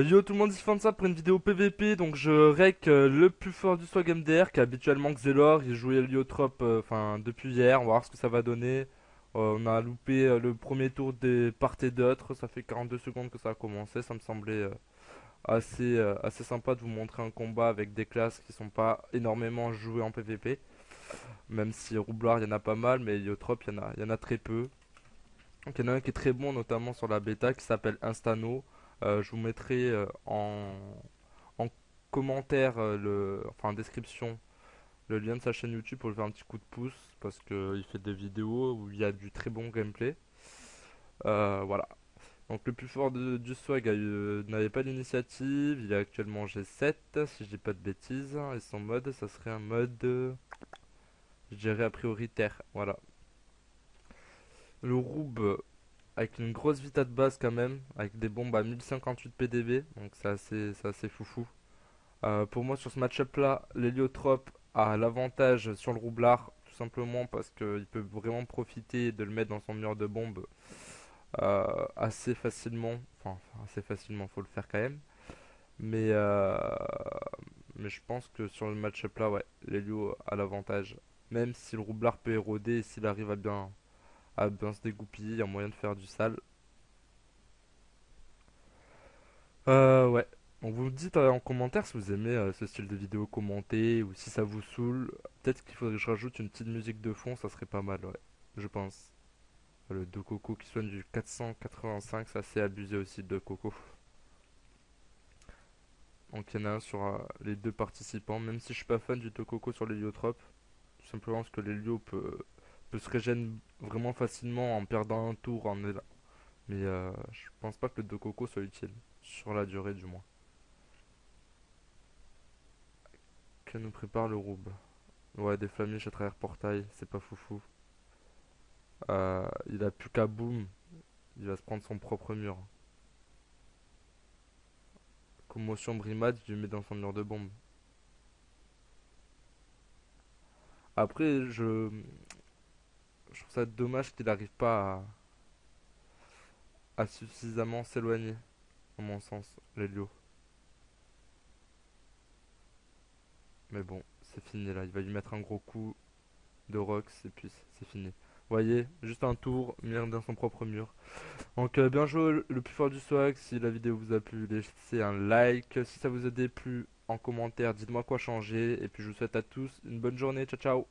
Yo tout le monde, ici ça pour une vidéo PVP. Donc je rec le plus fort du swag MDR qui est habituellement Xelor. Il jouait Heliotrope depuis hier, on va voir ce que ça va donner. On a loupé le premier tour des part et d'autres, ça fait 42 secondes que ça a commencé. Ça me semblait assez sympa de vous montrer un combat avec des classes qui sont pas énormément jouées en PVP. Même si Roublard il y en a pas mal, mais Heliotrope il y en a très peu. Donc il y en a un qui est très bon notamment sur la bêta qui s'appelle Instano. Je vous mettrai en commentaire, enfin en description, le lien de sa chaîne YouTube pour lui faire un petit coup de pouce parce qu'il fait des vidéos où il y a du très bon gameplay. Voilà. Donc le plus fort du swag n'avait pas d'initiative, il est actuellement G7 si je dis pas de bêtises, et son mode ça serait un mode, je dirais a priori terre, voilà. Le Roub avec une grosse vita de base quand même, avec des bombes à 1058 PDB, donc c'est assez foufou. Pour moi, sur ce match-up là, l'héliotrope a l'avantage sur le roublard, tout simplement parce qu'il peut vraiment profiter de le mettre dans son mur de bombe assez facilement. Enfin, assez facilement, faut le faire quand même. Mais, euh, mais je pense que sur le match-up là, ouais, l'hélio a l'avantage. Même si le roublard peut éroder, et s'il arrive à bien se dégoupiller, il y a moyen de faire du sale. Ouais. Donc vous me dites en commentaire si vous aimez ce style de vidéo commentée ou si ça vous saoule. Peut-être qu'il faudrait que je rajoute une petite musique de fond, ça serait pas mal, ouais. Je pense. Le De Coco qui soigne du 485, ça c'est abusé aussi de Coco. Donc il y en a un sur les deux participants, même si je suis pas fan du De Coco sur l'héliotrope. Tout simplement parce que l'hélio peut se régénérer vraiment facilement en perdant un tour en élan. Mais je pense pas que le De Coco soit utile, sur la durée du moins. Que nous prépare le Roub? Ouais, des flamiches à travers portail, c'est pas foufou. Il a plus qu'à boom, il va se prendre son propre mur. Commotion brimade, je lui mets dans son mur de bombe. Après, je trouve ça dommage qu'il n'arrive pas à suffisamment s'éloigner, à mon sens, l'Helio. Mais bon, c'est fini là, il va lui mettre un gros coup de Rox et puis c'est fini. Vous voyez, juste un tour, mire dans son propre mur. Donc bien joué le plus fort du swag, si la vidéo vous a plu, laissez un like. Si ça vous a déplu, en commentaire, dites-moi quoi changer. Et puis je vous souhaite à tous une bonne journée, ciao ciao.